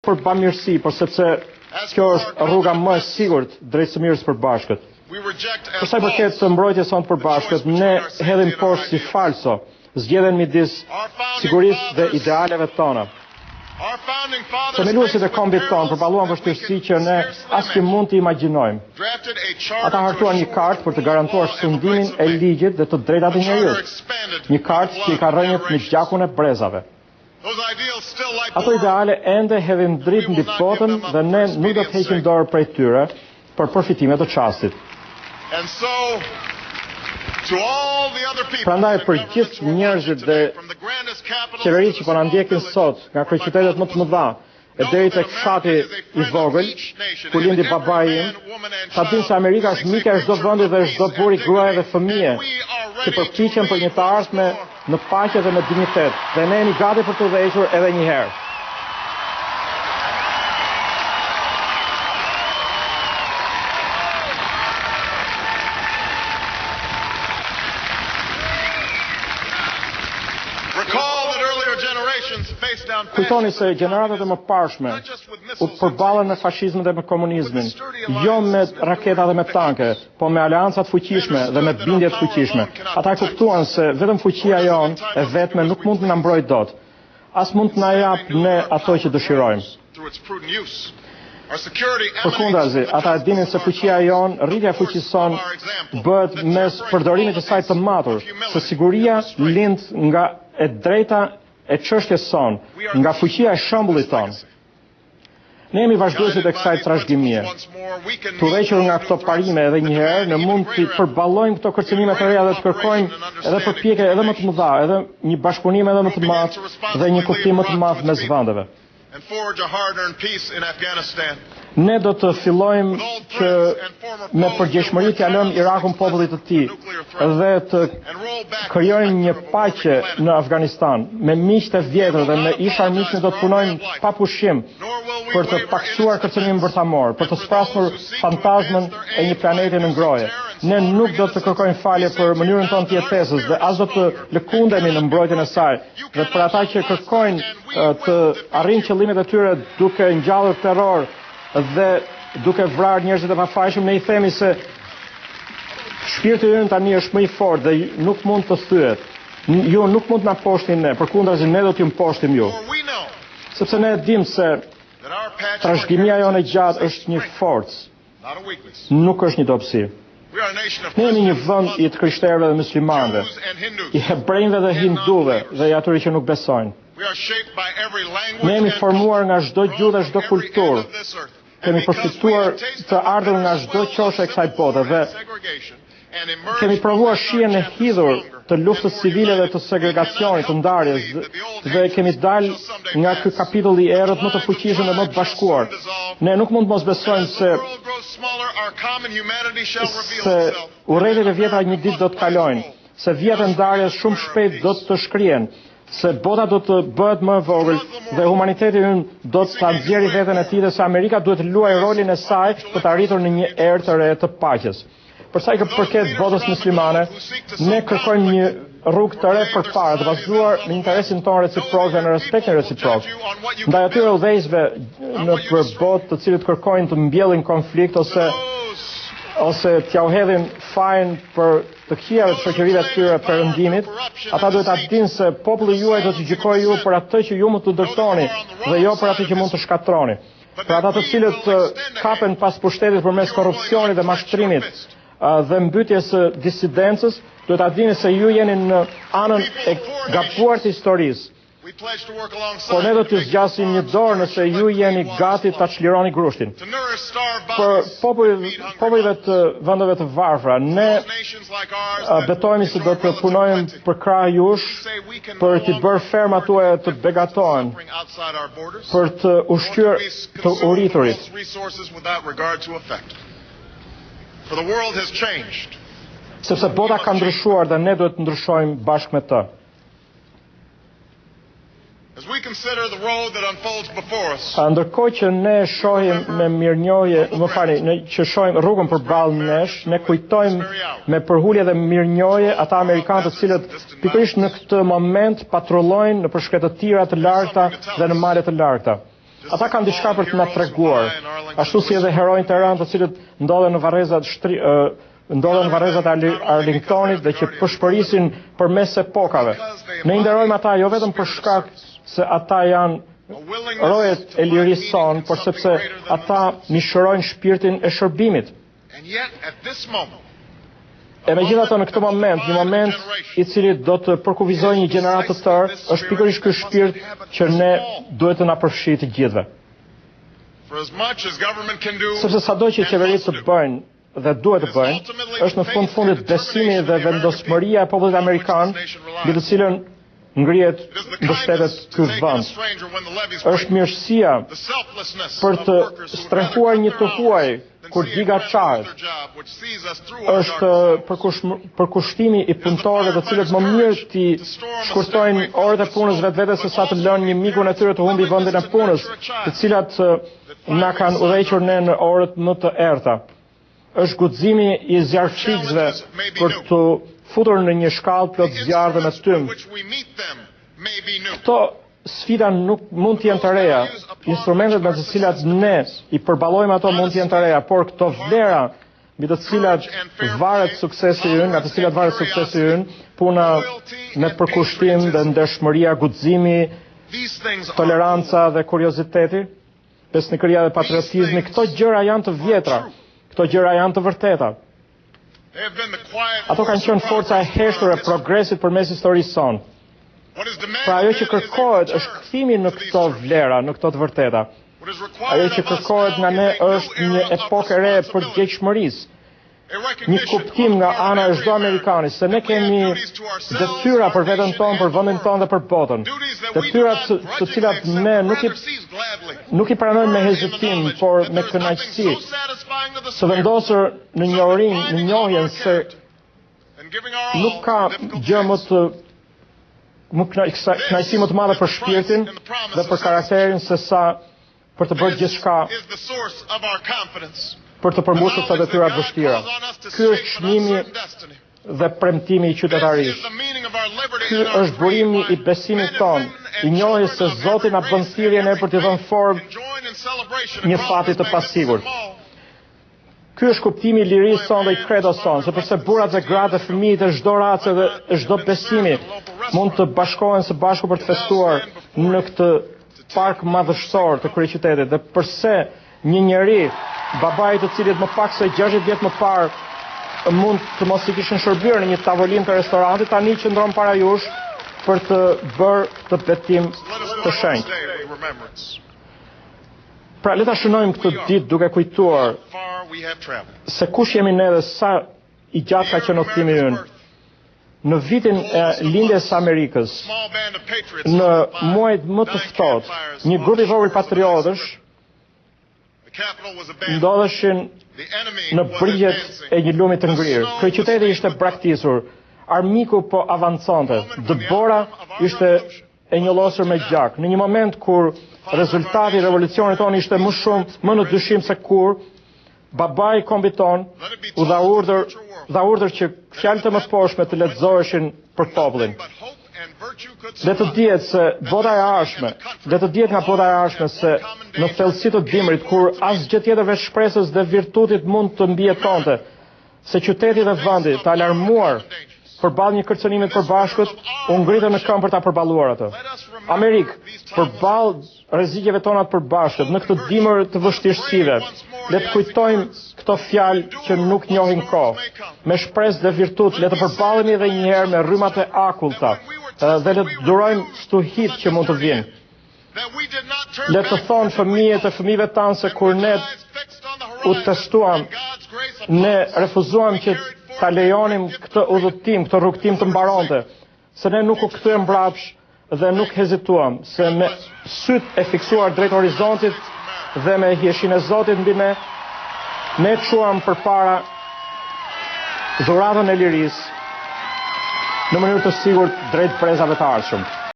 për bamirësi, por sepse kjo është rruga më e sigurt drejt së mirës së përbashkët. Për sa i përket të mbrojtjes sonë të përbashkët, ne hedhim poshtë si falso, zgjedhjen midis sigurisë dhe idealeve tona. Themeluesit e kombit tonë përballuan vështirësi që ne asnjë mund të imagjinojmë. Ata hartuan një kartë për të garantuar sundimin e ligjit dhe të drejtat e njerëzit. Një kartë që i ka rrënjët në gjakun e brezave. Ato ideale ende hedhin dritë mbi botën dhe ne nuk do të heqim dorë prej tyre për përfitime të çastit. Prandaj për gjithë njerëzit dhe qeveritë që po na ndjekin sot nga kryeqytetet më të mëdha e deri tek fshati i vogël, ku lindi babai im, ta dinë se Amerika është mike e çdo vendi dhe çdo burri, gruaje dhe fëmijë që përpiqen për një të ardhme në paqe dhe me dinjitet, dhe ne jemi gati për të udhëhequr edhe një herë. Kujtoni se gjeneratat e mëparshme u përballën me fashizmin dhe me komunizmin, jo me raketa dhe me tanke, po me aleancat fuqishme dhe me bindje të fuqishme. Ata kuptuan se vetëm fuqia jonë e vetme nuk mund të na mbrojë dot, as mund të na jap ne ato që dëshirojmë. Përkundazi, ata e dinin se fuqia jonë, rritja e fuqisë sonë bëhet mes përdorimit të saj të matur, se siguria lind nga e drejta e çështjes sonë, nga fuqia e shembullit tonë. Ne jemi vazhduesit e kësaj trashëgimie. Të udhëhequr nga këto parime edhe një herë, ne mund të përballojmë këto kërcënime të reja dhe të kërkojmë edhe përpjekje edhe më të mëdha, edhe një bashkëpunim edhe më të madh dhe një kuptim më të madh mes vendeve. Ne do të fillojmë që me përgjegjshmëri t'ia lëmë Irakun popullit të tij dhe të krijojmë një paqe në Afganistan me miqtë e vjetër dhe me ish armiqnë do të punojmë pa pushim për të paksuar kërcënimin bërthamor, për të sprasur fantazmën e një planeti në ngrohje. Ne nuk do të kërkojmë falje për mënyrën tonë të jetesës dhe as do të lëkundemi në mbrojtjen e saj. Dhe për ata që kërkojnë të arrijnë qëllimet e tyre duke ngjallur terror dhe duke vrarë njerëzit e pafajshëm, ne i themi se shpirti ynë tani është më i fortë dhe nuk mund të thyet. Ju nuk mund na poshtin ne, përkundrazi ne do t'ju mposhtim ju. Sepse ne dim se trashëgimia jonë e gjatë është një forcë, nuk është një dobësi. Ne jemi një vend i të krishterëve dhe muslimanëve, i hebrejve dhe hinduve dhe i atyre që nuk besojnë. Ne jemi formuar nga çdo gjuhë dhe çdo kulturë. Kemi përfituar të ardhur nga çdo qoshe e kësaj bote dhe kemi provuar shihen e hidhur të luftës civile dhe të segregacionit, të ndarjes, dhe kemi dalë nga ky kapitull i errët më të fuqishëm dhe më të bashkuar. Ne nuk mund të mos besojmë se urrëtitë e vjetra një ditë do të kalojnë, se vjet e ndarjes shumë shpejt do të shkrihen, se bota do të bëhet më e vogël dhe humaniteti ynë do të nxjerrë veten e tij dhe se Amerika duhet të luajë rolin e saj për të arritur në një erë të re të paqes. Për sa i përket botës muslimane, ne kërkojmë një rrugë të re përpara, të bazuar në interesin tonë reciprok dhe në respektin reciprok. Ndaj atyre udhëheqësve në botë të cilët kërkojnë të mbjellin konflikt ose t'ja u hedhin fajin për të këqijave të shoqërive të tyre perëndimit, ata duhet ta dinë se populli juaj do të gjykojë ju për atë që ju mund të dërtoni dhe jo për atë që mund të shkatroni. Për ata të cilët kapen pas pushtetit përmes korrupsionit dhe mashtrimit dhe mbytjes së disidencës, duhet ta dini se ju jeni në anën e gabuar të historisë. Por ne do t'ju zgjasim një dorë nëse ju jeni gati ta çlironi grushtin. Për popujve të vendeve të varfra, ne betohemi se do të punojmë për krah jush, për t'i bërë fermat tuaja të begatohen, për të ushqyer të urriturit. Sepse bota ka ndryshuar dhe ne duhet të ndryshojmë bashkë me të. Ndërkohë që ne shohim me mirënjohje, që shohim rrugën përballë nesh, ne kujtojmë me përhulje dhe mirënjohje ata amerikanë të cilët pikërisht në këtë moment patrullojnë në shkretëtira të largëta dhe në male të largëta. Ata kanë diçka për të na treguar, ashtu si edhe heronjtë të rënd të cilët ndodhen në varrezat e Arlingtonit dhe që përshpërisin përmes epokave. Ne i nderojmë ata jo vetëm për shkak se ata janë rojet e lirisë sonë, por sepse ata mishërojnë shpirtin e shërbimit. E megjithatë në këtë moment, një moment i cili do të përkufizojë një gjenerat të tërë, është pikërisht ky shpirt që ne duhet të na përfshijë të gjithëve. Sepse sado që qeveritë të bëjnë dhe duhet të bëjnë, është në fundit besimi dhe vendosmëria e popullit amerikan, mbi të cilën ngrihet mbështetet ky vend. Është mirësia për të strehuar një të huaj kur giga çahet. Është përkushtimi i punëtorëve të cilët më mirë ti shkurtojnë orët e punës vetvete se sa të lënë një mikun e tyre të humbi vendin e punës, të cilat na kanë udhëhequr ne në orët më të errta. Është guximi i zjarrfshikësve për të futur në një shkallë plot zjarr dhe me tym. Këto sfida nuk mund të jenë të reja. Instrumentet me të cilat ne i përballojmë ato mund të jenë të reja, por këto vlera mbi të cilat varet suksesi ynë, nga të cilat varet suksesi ynë, puna me përkushtim dhe ndershmëria, guximi, toleranca dhe kurioziteti, besnikëria dhe patriotizmi, këto gjëra janë të vjetra. Këto gjëra janë të vërteta. Ato kanë qenë forca e heshtur e progresit përmes historisë sonë. Pra ajo që kërkohet është kthimi në këto vlera, në këto të vërteta. Ajo që kërkohet nga ne është një epokë e re e përgjegjshmërisë. Një kuptim nga ana e çdo amerikani se ne kemi detyra për veten tonë, për vendin tonë dhe për botën. Detyra të cilat ne nuk i pranojmë me hezitim, por me kënaqësi. Së vendosur në njohjen se nuk ka gjë më të kënaqësi më të madhe për shpirtin dhe për karakterin se sa për të bërë gjithçka për të përmbushur këto detyra të vështira. Ky është çmimi dhe premtimi i qytetarisë. Ky është burimi i besimit tonë, i njohjes se Zoti na bën thirrjen e për të dhënë formë një fati të pasigurt. Ky është kuptimi i lirisë sonë dhe i kredos sonë, sepse burrat dhe gratë dhe fëmijët e çdo race dhe çdo besimi mund të bashkohen së bashku për të festuar në këtë park madhështor të kryeqytetit. Dhe përse një njeri, babai të cilit më pak se 60 vjet më parë mund të mos i kishin shërbyer në një tavolinë të restorantit, tani qëndron para jush për të bërë të betim të shenjtë. Pra le ta shënojmë këtë ditë duke kujtuar se kush jemi ne dhe sa i gjatë ka qenë udhëtimi ynë. Në vitin e lindjes së Amerikës, në muajt më të ftohtë, një grup i vogël patriotësh ndodheshin në brigjet e një lumi të ngrirë. Kryeqyteti ishte braktisur, armiku po avanconte, dëbora ishte e njëllosur me gjak. Në një moment kur rezultati i revolucionit tonë ishte më në dyshim se kur, babai i kombit ton u dha urdhër që fjalët e mëposhtme të lexoheshin për popullin. Le të dihet nga bota e ardhshme se në thellësi të dimrit kur asgjë tjetër veç shpresës dhe virtutit mund të mbijetonte, se qyteti dhe vendi të alarmuar përballë një kërcënimi të përbashkët, u ngritën në këmbë për ta përballuar atë. Amerikë, përballë rrezikeve tona të përbashkët, në këtë dimër të vështirësive, le të kujtojmë këto fjalë që nuk njohin kohë. Me shpresë dhe virtut, le të përballemi edhe një herë me rrymat e akullta dhe le të durojmë stuhit që mund të vinë. Le të thonë fëmijët e fëmijëve tanë se kur ne u testuam, ne refuzuam që ta lejonim këtë udhëtim, këtë rrugtim të mbaronte, se ne nuk u kthyem mbrapsh dhe nuk hezituam, se me syt e fiksuar drejt horizontit dhe me hijeshin e Zotit mbi ne quam përpara dhuratën e lirisë në mënyrë të sigurt drejt brezave të ardhshëm.